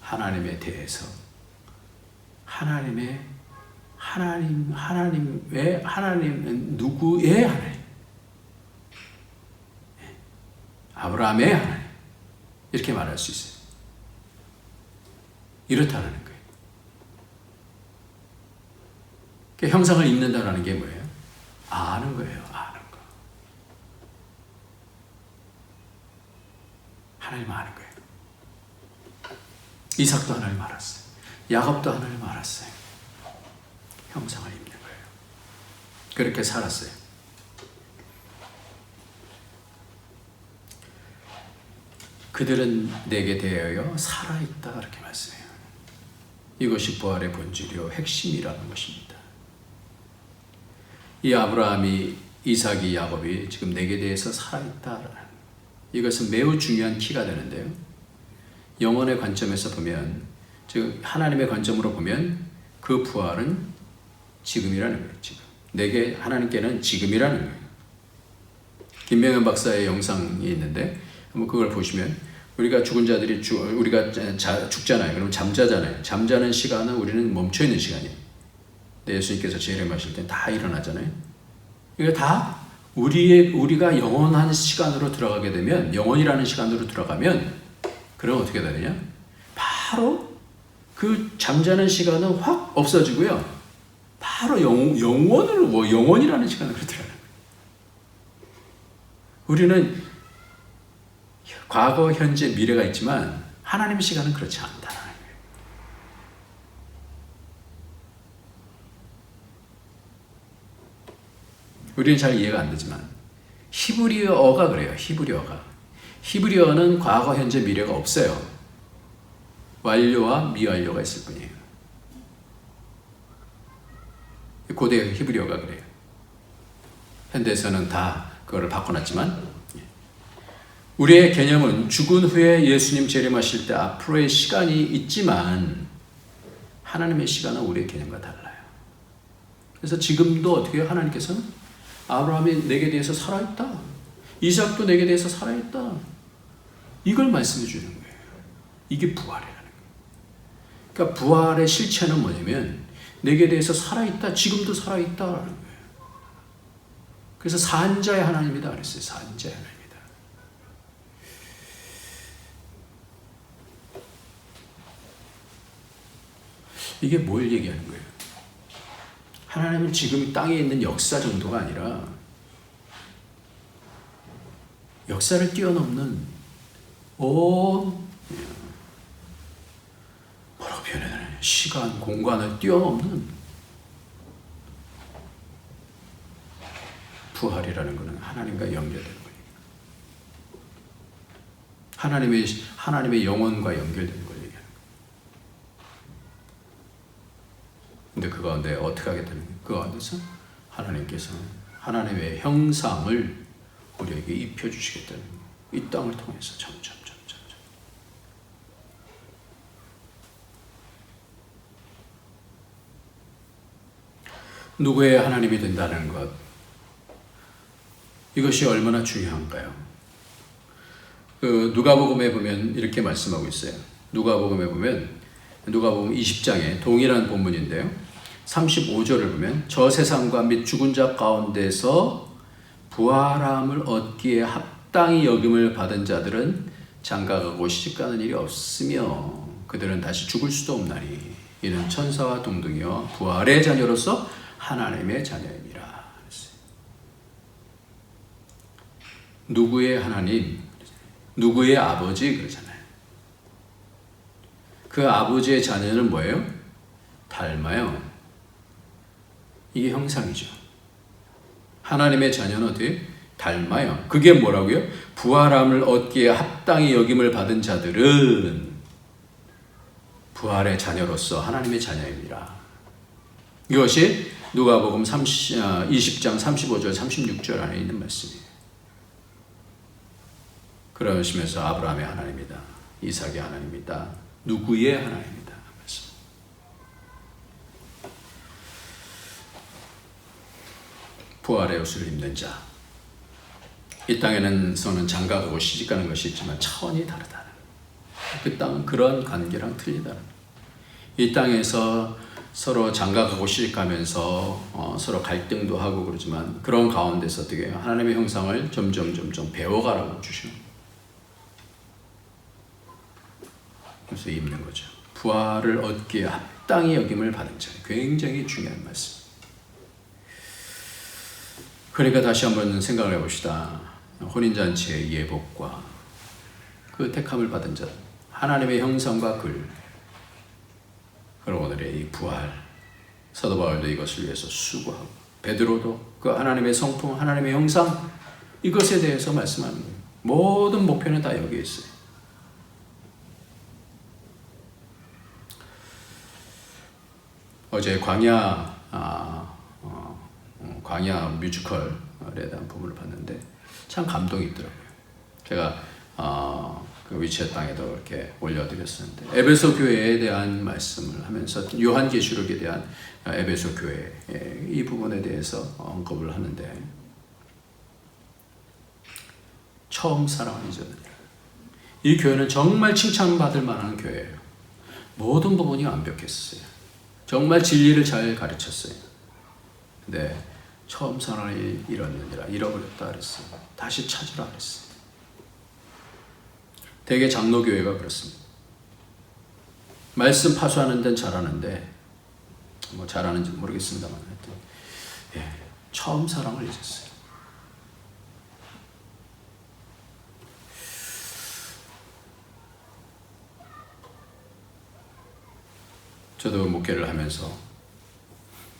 Speaker 1: 하나님에 대해서 하나님의 누구의 하나님? 아브라함의 하나님. 이렇게 말할 수 있어요. 이렇다라는 거예요. 그러니까 형상을 입는다라는 게 뭐예요? 아는 거예요. 아는 거. 하나님 아는 거예요. 이삭도 하나님 알았어요. 야곱도 하나님 알았어요. 형상을 입는 거예요. 그렇게 살았어요. 그들은 내게 대하여 살아있다 그렇게 말씀해요. 이것이 부활의 본질이요 핵심이라는 것입니다. 이 아브라함이 이삭이 야곱이 지금 내게 대해서 살아있다라는 이것은 매우 중요한 키가 되는데요. 영혼의 관점에서 보면 즉 하나님의 관점으로 보면 그 부활은 지금이라는 거예요. 지금 내게 하나님께는 지금이라는 거예요. 김명현 박사의 영상이 있는데 한번 그걸 보시면 우리가 죽은 자들이 우리가 죽잖아요. 그러면 잠자잖아요. 잠자는 시간은 우리는 멈춰 있는 시간이에요. 근데 예수님께서 재림하실 때 다 일어나잖아요. 이거 다 우리가 영원한 시간으로 들어가게 되면 영원이라는 시간으로 들어가면 그럼 어떻게 되느냐? 바로 그 잠자는 시간은 확 없어지고요. 바로 영원이라는 시간으로 들어가는 거예요. 우리는 과거, 현재, 미래가 있지만 하나님의 시간은 그렇지 않다는 거예요. 우리는 잘 이해가 안 되지만 히브리어가 그래요. 히브리어는 과거, 현재, 미래가 없어요. 완료와 미완료가 있을 뿐이에요. 고대 히브리어가 그래요. 현대에서는 다 그거를 바꿔놨지만 우리의 개념은 죽은 후에 예수님 재림하실 때 앞으로의 시간이 있지만 하나님의 시간은 우리의 개념과 달라요. 그래서 지금도 어떻게 해요? 하나님께서는 아브라함이 내게 대해서 살아있다. 이삭도 내게 대해서 살아있다. 이걸 말씀해 주는 거예요. 이게 부활이라는 거예요. 그러니까 부활의 실체는 뭐냐면 내게 대해서 살아있다. 지금도 살아있다라는 거예요. 그래서 산자의 하나님이다 그랬어요. 산자의 하나님. 이게 뭘 얘기하는 거예요? 하나님은 지금 땅에 있는 역사 정도가 아니라 역사를 뛰어넘는 뭐라고 표현해야 되나요? 시간, 공간을 뛰어넘는 부활이라는 것은 하나님과 연결되는 거예요. 하나님의 영혼과 연결되는 거예요. 근데 그 가운데 어떻게 하게 되는 거예요? 그 가운데서 하나님께서는 하나님의 형상을 우리에게 입혀주시겠다는 거예요. 이 땅을 통해서 점점. 누구의 하나님이 된다는 것, 이것이 얼마나 중요한가요? 누가복음에 보면 이렇게 말씀하고 있어요. 누가복음에 보면 누가복음 20장에 동일한 본문인데요. 35절을 보면 저 세상과 및 죽은 자 가운데서 부활함을 얻기에 합당히 여김을 받은 자들은 장가가고 시집가는 일이 없으며 그들은 다시 죽을 수도 없나니 이는 천사와 동등이와 부활의 자녀로서 하나님의 자녀입니다. 누구의 하나님, 누구의 아버지 그러잖아요. 그 아버지의 자녀는 뭐예요? 닮아요. 이게 형상이죠. 하나님의 자녀는 어떻게? 닮아요. 그게 뭐라고요? 부활함을 얻기에 합당히 여김을 받은 자들은 부활의 자녀로서 하나님의 자녀입니다. 이것이 누가복음 20장 35절 36절 안에 있는 말씀이에요. 그러시면서 아브라함의 하나님이다. 이삭의 하나님이다. 누구의 하나님이다. 부활의 옷을 입는 자. 이 땅에서는 장가가고 시집가는 것이 있지만 차원이 다르다는. 그 땅은 그런 관계랑 틀리다는. 이 땅에서 서로 장가가고 시집가면서 서로 갈등도 하고 그러지만 그런 가운데서 어떻게 해요? 하나님의 형상을 점점 배워가라고 주시는. 그래서 입는 거죠. 부활을 얻기에 합당히 여김을 받은 자. 굉장히 중요한 말씀. 그러니까 다시 한번 생각을 해봅시다. 혼인잔치의 예복과 그 택함을 받은 자, 하나님의 형상과 글, 그리고 오늘의 이 부활, 사도 바울도 이것을 위해서 수고하고 베드로도 그 하나님의 성품, 하나님의 형상 이것에 대해서 말씀하는 거예요. 모든 목표는 다 여기에 있어요. 어제 광야 뮤지컬에 대한 부분을 봤는데 참 감동이 있더라고요. 제가 그 위챗 땅에도 이렇게 올려드렸었는데 에베소 교회에 대한 말씀을 하면서 요한계시록에 대한 에베소 교회 이 부분에 대해서 언급을 하는데 처음 사랑을 잊었느니라. 이 교회는 정말 칭찬받을 만한 교회예요. 모든 부분이 완벽했어요. 정말 진리를 잘 가르쳤어요. 근데 처음 사랑을 잃었느니라. 잃어버렸다 그랬어요. 다시 찾으라 그랬어요. 대개 장로교회가 그렇습니다. 말씀 파수하는 데는 잘하는데 뭐 잘하는지 모르겠습니다만 하여튼 처음 사랑을 잊었어요. 저도 목회를 하면서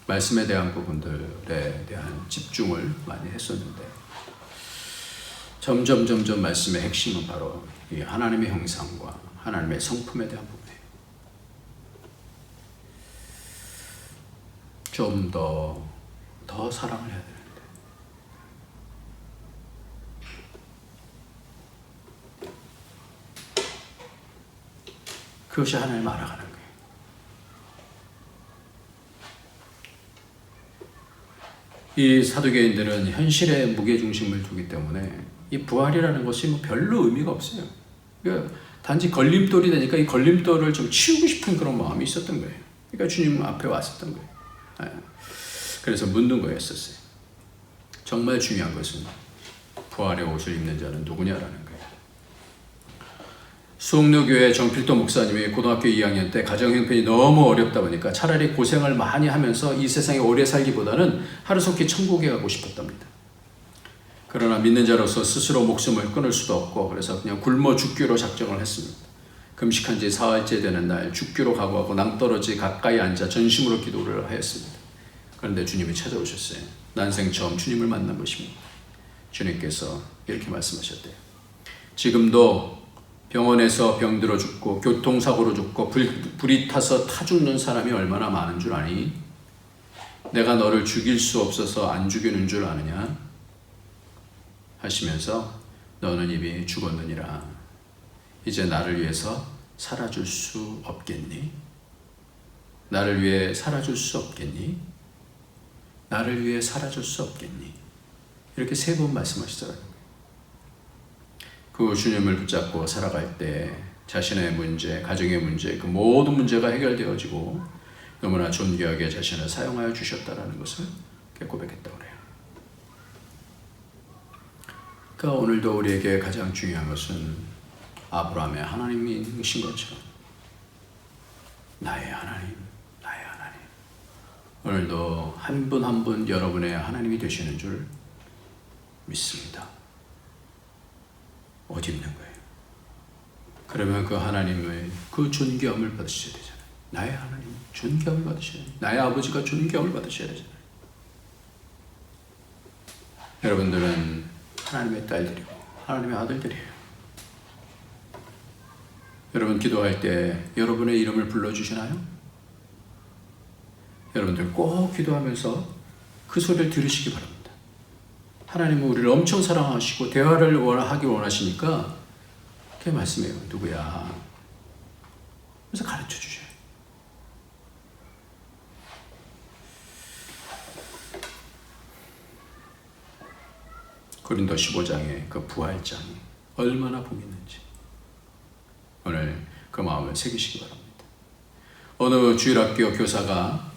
Speaker 1: 말씀에 대한 부분들에 대한 집중을 많이 했었는데 점점 말씀의 핵심은 바로 이 하나님의 형상과 하나님의 성품에 대한 부분이에요. 좀 더 사랑을 해야 되는데 그것이 하나님 알아가는 거예요. 이 사두개인들은 현실에 무게중심을 두기 때문에 이 부활이라는 것이 뭐 별로 의미가 없어요. 그러니까 단지 걸림돌이 되니까 이 걸림돌을 좀 치우고 싶은 그런 마음이 있었던 거예요. 그러니까 주님 앞에 왔었던 거예요. 그래서 묻는 거였었어요. 정말 중요한 것은 부활의 옷을 입는 자는 누구냐라는 거예요. 수옥로교회 정필도 목사님이 고등학교 2학년 때 가정 형편이 너무 어렵다 보니까 차라리 고생을 많이 하면서 이 세상에 오래 살기보다는 하루속히 천국에 가고 싶었답니다. 그러나 믿는 자로서 스스로 목숨을 끊을 수도 없고 그래서 그냥 굶어 죽기로 작정을 했습니다. 금식한 지 사흘째 되는 날 죽기로 각오하고 낭떠러지 가까이 앉아 전심으로 기도를 하였습니다. 그런데 주님이 찾아오셨어요. 난생 처음 주님을 만난 것입니다. 주님께서 이렇게 말씀하셨대요. 지금도 병원에서 병들어 죽고 교통사고로 죽고 불이 타서 타 죽는 사람이 얼마나 많은 줄 아니? 내가 너를 죽일 수 없어서 안 죽이는 줄 아느냐? 하시면서 너는 이미 죽었느니라. 이제 나를 위해서 살아줄 수 없겠니? 나를 위해 살아줄 수 없겠니? 나를 위해 살아줄 수 없겠니? 이렇게 3번 말씀하시더라고요. 그 주님을 붙잡고 살아갈 때 자신의 문제, 가정의 문제, 그 모든 문제가 해결되어지고 너무나 존귀하게 자신을 사용하여 주셨다라는 것을 고백했다고 그래요. 그러니까 오늘도 우리에게 가장 중요한 것은 아브라함의 하나님이신 것처럼 나의 하나님, 나의 하나님. 오늘도 한 분 한 분 여러분의 하나님이 되시는 줄 믿습니다. 어디 있는 거예요? 그러면 그 하나님의 그 존귀함을 받으셔야 되잖아요. 나의 하나님 존귀함을 받으셔야 돼요. 나의 아버지가 존귀함을 받으셔야 되잖아요. 여러분들은 하나님의 딸들이고 하나님의 아들들이에요. 여러분 기도할 때 여러분의 이름을 불러주시나요? 여러분들 꼭 기도하면서 그 소리를 들으시기 바랍니다. 하나님은 우리를 엄청 사랑하시고 대화를 하기 원하시니까 그렇게 말씀해요. 누구야? 그래서 가르쳐 주셔요. 고린도 15장의 그 부활장이 얼마나 복 있는지 오늘 그 마음을 새기시기 바랍니다. 어느 주일학교 교사가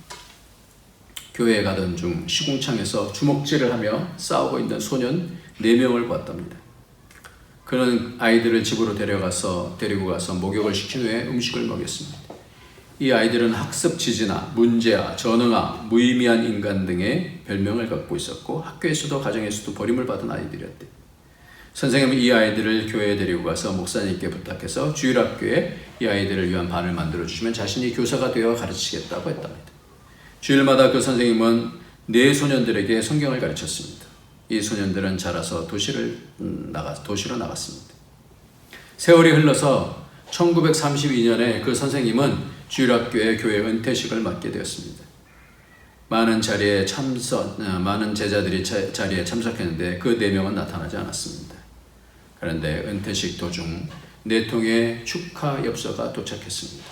Speaker 1: 교회에 가던 중 시궁창에서 주먹질을 하며 싸우고 있는 소년 4명을 봤답니다. 그는 아이들을 집으로 데리고 가서 목욕을 시킨 후에 음식을 먹였습니다. 이 아이들은 학습 지지나 문제아, 전응아, 무의미한 인간 등의 별명을 갖고 있었고 학교에서도 가정에서도 버림을 받은 아이들이었대. 선생님은 이 아이들을 교회에 데리고 가서 목사님께 부탁해서 주일학교에 이 아이들을 위한 반을 만들어주시면 자신이 교사가 되어 가르치겠다고 했답니다. 주일마다 그 선생님은 4소년들에게 성경을 가르쳤습니다. 이 소년들은 자라서 도시로 나갔습니다. 세월이 흘러서 1932년에 그 선생님은 주일학교의 교회 은퇴식을 맡게 되었습니다. 많은 제자들이 자리에 참석했는데 그 4명은 나타나지 않았습니다. 그런데 은퇴식 도중 4통의 축하 엽서가 도착했습니다.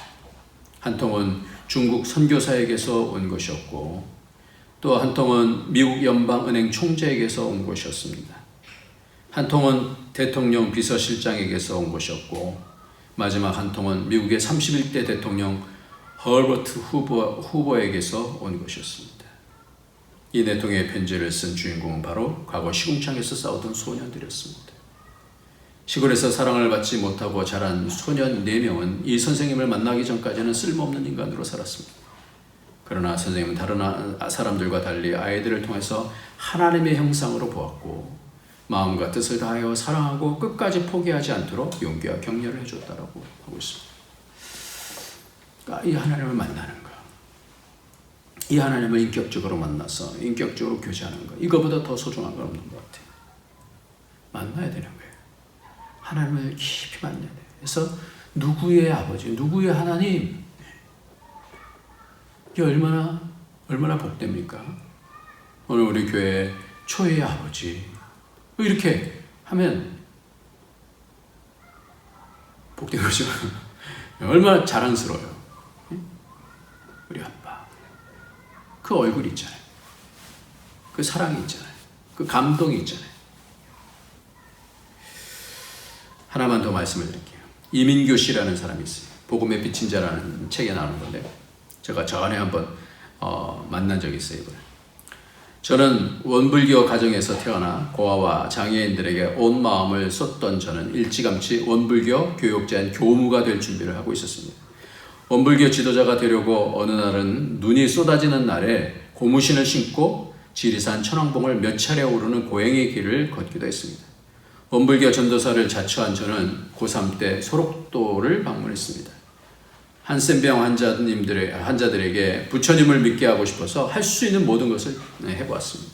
Speaker 1: 한 통은 중국 선교사에게서 온 것이었고 또 한 통은 미국 연방은행 총재에게서 온 것이었습니다. 한 통은 대통령 비서실장에게서 온 것이었고 마지막 한 통은 미국의 31대 대통령 허버트 후보에게서 온 것이었습니다. 이 4통의 편지를 쓴 주인공은 바로 과거 시궁창에서 싸우던 소년들이었습니다. 시골에서 사랑을 받지 못하고 자란 소년 4명은 이 선생님을 만나기 전까지는 쓸모없는 인간으로 살았습니다. 그러나 선생님은 다른 사람들과 달리 아이들을 통해서 하나님의 형상으로 보았고 마음과 뜻을 다하여 사랑하고 끝까지 포기하지 않도록 용기와 격려를 해줬다라고 하고 있습니다. 그러니까 이 하나님을 만나는 것, 이 하나님을 인격적으로 만나서 인격적으로 교제하는 것, 이거보다 더 소중한 건 없는 것 같아요. 만나야 되는 거예요. 하나님을 깊이 만나야 돼요. 그래서 누구의 아버지, 누구의 하나님, 이게 얼마나 복됩니까? 오늘 우리 교회 초의 아버지 이렇게 하면 복된 거죠. 얼마나 자랑스러워요. 우리 아빠 그 얼굴이 있잖아요. 그 사랑이 있잖아요. 그 감동이 있잖아요. 하나만 더 말씀을 드릴게요. 이민교 씨라는 사람이 있어요. 복음의 빛인 자라는 책에 나오는 건데 제가 전에 한번 만난 적이 있어요. 이번에. 저는 원불교 가정에서 태어나 고아와 장애인들에게 온 마음을 쏟던 저는 일찌감치 원불교 교육자인 교무가 될 준비를 하고 있었습니다. 원불교 지도자가 되려고 어느 날은 눈이 쏟아지는 날에 고무신을 신고 지리산 천왕봉을 몇 차례 오르는 고행의 길을 걷기도 했습니다. 원불교 전도사를 자처한 저는 고3 때 소록도를 방문했습니다. 한센병 환자들에게 부처님을 믿게 하고 싶어서 할 수 있는 모든 것을 해보았습니다.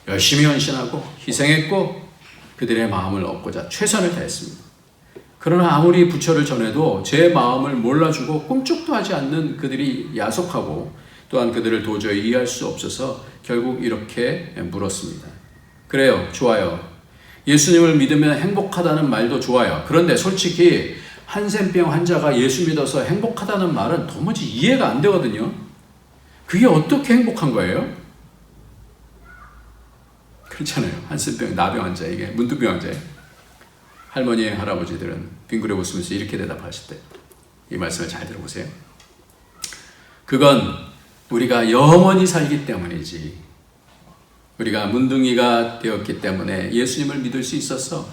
Speaker 1: 열심히 헌신하고 희생했고 그들의 마음을 얻고자 최선을 다했습니다. 그러나 아무리 부처를 전해도 제 마음을 몰라주고 꿈쩍도 하지 않는 그들이 야속하고 또한 그들을 도저히 이해할 수 없어서 결국 이렇게 물었습니다. 그래요, 좋아요. 예수님을 믿으면 행복하다는 말도 좋아요. 그런데 솔직히 한센병 환자가 예수 믿어서 행복하다는 말은 도무지 이해가 안 되거든요. 그게 어떻게 행복한 거예요? 그렇잖아요. 한센병, 나병 환자에게, 문둥병 환자에 할머니, 할아버지들은 빙그레 웃으면서 이렇게 대답하실 때 이 말씀을 잘 들어보세요. 그건 우리가 영원히 살기 때문이지 우리가 문둥이가 되었기 때문에 예수님을 믿을 수 있었어.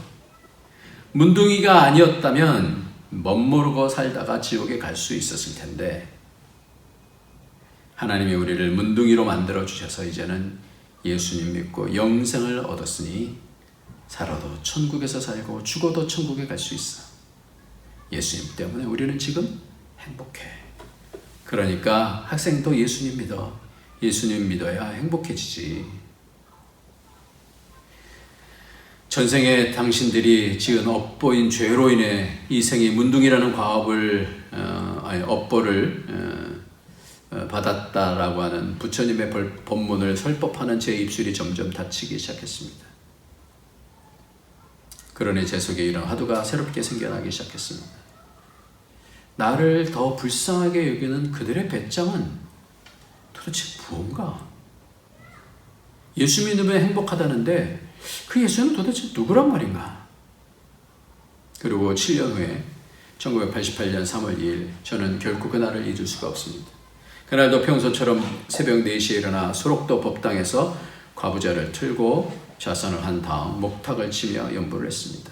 Speaker 1: 문둥이가 아니었다면 멋모르고 살다가 지옥에 갈 수 있었을 텐데 하나님이 우리를 문둥이로 만들어 주셔서 이제는 예수님 믿고 영생을 얻었으니 살아도 천국에서 살고 죽어도 천국에 갈 수 있어. 예수님 때문에 우리는 지금 행복해. 그러니까 학생도 예수님 믿어. 예수님 믿어야 행복해지지. 전생에 당신들이 지은 업보인 죄로 인해 이 생이 문둥이라는 업보를 받았다라고 하는 부처님의 법문을 설법하는 제 입술이 점점 다치기 시작했습니다. 그러니 제 속에 이런 화두가 새롭게 생겨나기 시작했습니다. 나를 더 불쌍하게 여기는 그들의 배짱은 도대체 무언가? 예수 믿으면 행복하다는데 그 예수는 도대체 누구란 말인가? 그리고 7년 후에 1988년 3월 2일 저는 결코 그날을 잊을 수가 없습니다. 그날도 평소처럼 새벽 4시에 일어나 소록도 법당에서 과부자를 틀고 좌선을 한 다음 목탁을 치며 연불을 했습니다.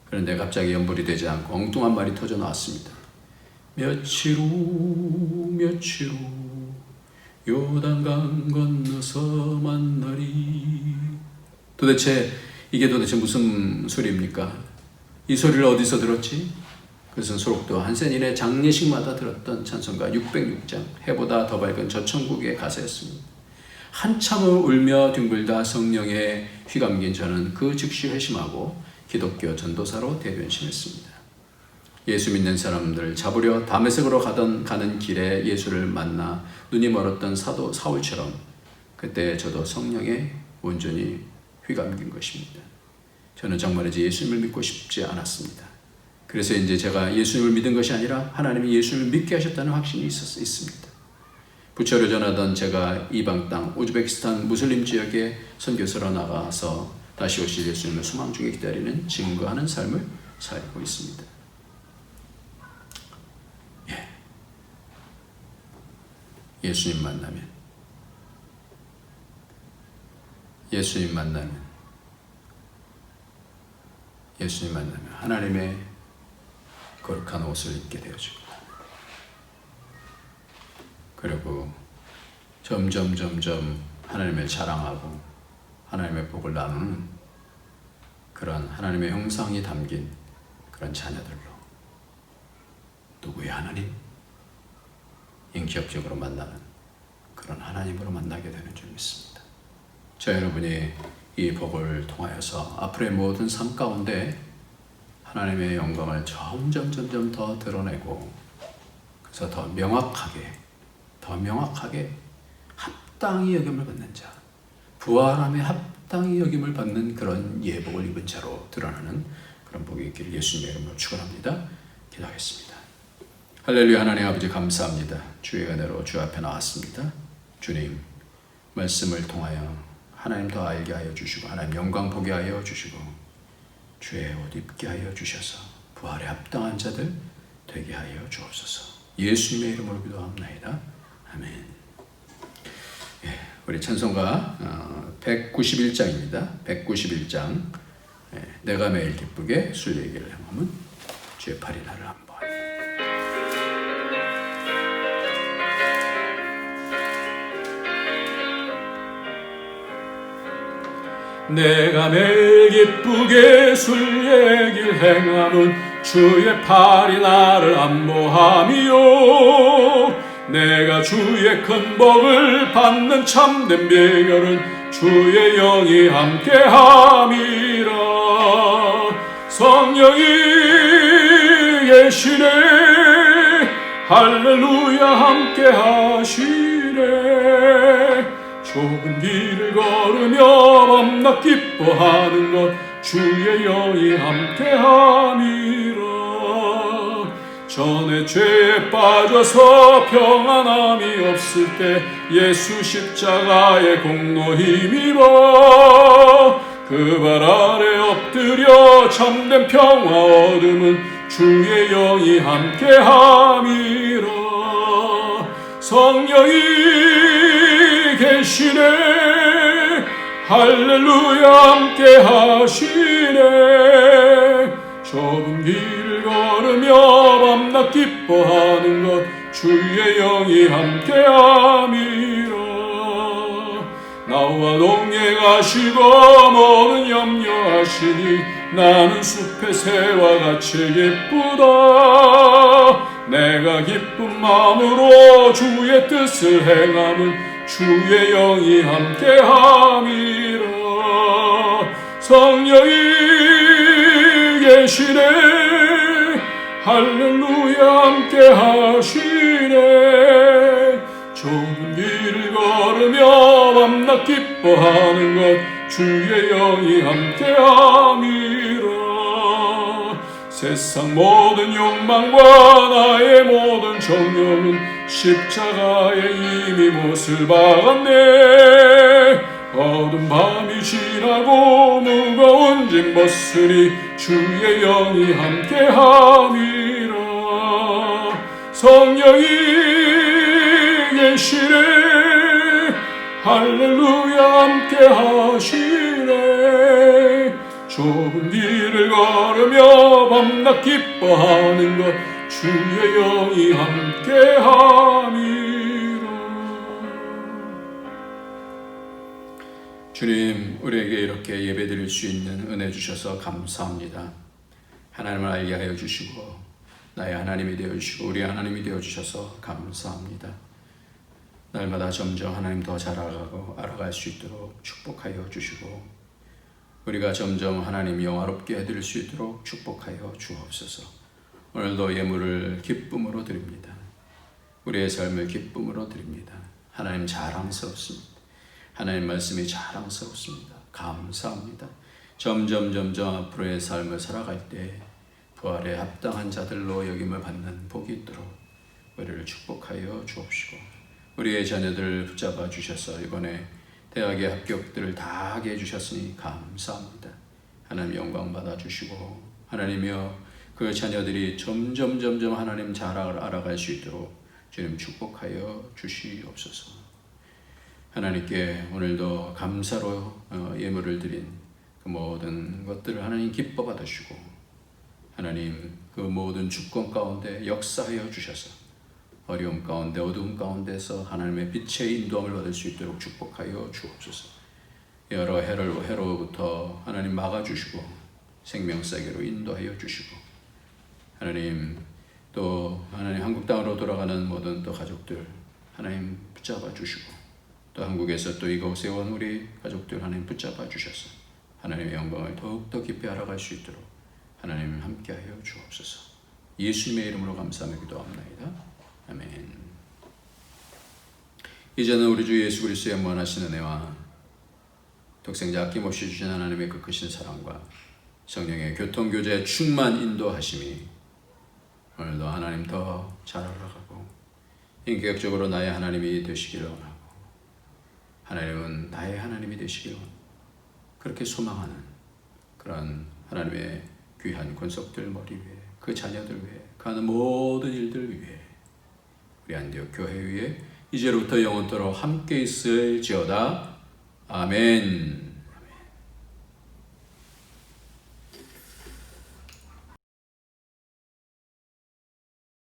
Speaker 1: 그런데 갑자기 연불이 되지 않고 엉뚱한 말이 터져 나왔습니다. 며칠 후 요단강 건너서 만나리. 이게 도대체 무슨 소리입니까? 이 소리를 어디서 들었지? 그것은 소록도 한센인의 장례식마다 들었던 찬송가 606장 해보다 더 밝은 저 천국의 가사였습니다. 한참을 울며 뒹굴다 성령에 휘감긴 저는 그 즉시 회심하고 기독교 전도사로 대변심했습니다. 예수 믿는 사람들 잡으려 다메섹으로 가는 길에 예수를 만나 눈이 멀었던 사도 사울처럼 그때 저도 성령에 온전히 휘감긴 것입니다. 저는 정말 이제 예수님을 믿고 싶지 않았습니다. 그래서 이제 제가 예수님을 믿은 것이 아니라 하나님이 예수님을 믿게 하셨다는 확신이 있습니다. 부처를 전하던 제가 이방 땅 우즈베키스탄 무슬림 지역에 선교사로 나가서 다시 오실 예수님을 소망 중에 기다리는 증거하는 삶을 살고 있습니다. 예수님 만나면 하나님의 거룩한 옷을 입게 되어지고 그리고 점점 하나님을 자랑하고 하나님의 복을 나누는 그런 하나님의 형상이 담긴 그런 자녀들로 누구의 하나님? 인격적으로 만나는 그런 하나님으로 만나게 되는 줄 믿습니다. 저 여러분이 이 복을 통하여서 앞으로의 모든 삶 가운데 하나님의 영광을 점점 더 드러내고 그래서 더 명확하게 합당히 여김을 받는 자, 부활함에 합당히 여김을 받는 그런 예복을 입은 자로 드러나는 그런 복이 있기를 예수님의 이름으로 축원합니다. 기도하겠습니다. 할렐루야. 하나님 아버지 감사합니다. 주의 은혜로 주 앞에 나왔습니다. 주님 말씀을 통하여 하나님 더 알게 하여 주시고 하나님 영광 보게 하여 주시고 주의 옷 입게 하여 주셔서 부활에 합당한 자들 되게 하여 주옵소서. 예수님의 이름으로 기도합나이다. 아멘. 우리 찬송가 191장입니다. 191장 내가 매일 기쁘게 순례길을 행함은 주의 팔이 나를 한번.
Speaker 2: 내가 매일 기쁘게 순례길 행함은 주의 팔이 나를 안보함이요. 내가 주의 큰 복을 받는 참된 비결은 주의 영이 함께함이라. 성령이 계시네 할렐루야 함께하시네. 좁은 길을 걸으며 밤낮 기뻐하는 것 주의 영이 함께함이라. 전에 죄에 빠져서 평안함이 없을 때 예수 십자가의 공로 힘입어 그 발 아래 엎드려 참된 평화 얻음은 주의 영이 함께함이라. 성령이 계시네 할렐루야 함께 하시네. 좁은 길을 걸으며 밤낮 기뻐하는 것 주의 영이 함께함이라. 나와 동행하시고 모든 염려하시니 나는 숲의 새와 같이 기쁘다. 내가 기쁜 마음으로 주의 뜻을 행함은 주의 영이 함께함이라. 성령이 계시네. 할렐루야 함께 하시네. 좁은 길을 걸으며 밤낮 기뻐하는 것 주의 영이 함께함이라. 세상 모든 욕망과 나의 모든 정욕은 십자가에 이미 못을 박았네. 어두운 밤이 지나고 무거운 짐 벗으니 주의 영이 함께함이라. 성령이 계시네. 할렐루야 함께 하시네. 좁은 길을 걸으며 밤낮 기뻐하는 것 주의 영이 함께함이라.
Speaker 1: 주님, 우리에게 이렇게 예배드릴 수 있는 은혜 주셔서 감사합니다. 하나님을 알게 하여 주시고 나의 하나님이 되어주시고 우리의 하나님이 되어주셔서 감사합니다. 날마다 점점 하나님 더 잘 알아갈 수 있도록 축복하여 주시고 우리가 점점 하나님 영화롭게 해드릴 수 있도록 축복하여 주옵소서. 오늘도 예물을 기쁨으로 드립니다. 우리의 삶을 기쁨으로 드립니다. 하나님 자랑스럽습니다. 하나님 말씀이 자랑스럽습니다. 감사합니다. 점점 앞으로의 삶을 살아갈 때 부활에 합당한 자들로 여김을 받는 복이 있도록 우리를 축복하여 주옵시고 우리의 자녀들을 붙잡아 주셔서 이번에 대학의 합격들을 다 하게 해주셨으니 감사합니다. 하나님 영광 받아주시고 하나님이여 그 자녀들이 점점 하나님 잘 알아갈 수 있도록 주님 축복하여 주시옵소서. 하나님께 오늘도 감사로 예물을 드린 그 모든 것들을 하나님 기뻐 받으시고 하나님 그 모든 주권 가운데 역사하여 주셔서 어려움 가운데 어두움 가운데서 하나님의 빛의 인도함을 받을 수 있도록 축복하여 주옵소서. 여러 해로부터 하나님 막아주시고 생명세계로 인도하여 주시고 하나님 또 하나님 한국 땅으로 돌아가는 모든 또 가족들 하나님 붙잡아 주시고 또 한국에서 또 이곳에 온 우리 가족들 하나님 붙잡아 주셔서 하나님의 영광을 더욱더 깊이 알아갈 수 있도록 하나님 함께하여 주옵소서. 예수님의 이름으로 감사하며 기도합니다. 아멘. 이제는 우리 주 예수 그리스도의 무한하신 은혜와 독생자 아낌없이 주신 하나님의 그 크신 사랑과 성령의 교통교제 충만 인도하심이 오늘도 하나님 더 잘 알아가고 인격적으로 나의 하나님이 되시기를 원하고 하나님은 나의 하나님이 되시기를 원하고 그렇게 소망하는 그런 하나님의 귀한 권속들 머리 위에 그 자녀들 위에 그 하는 모든 일들 위에 우리 안디옥 교회 위에 이제로부터 영원토록 함께 있을지어다. 아멘.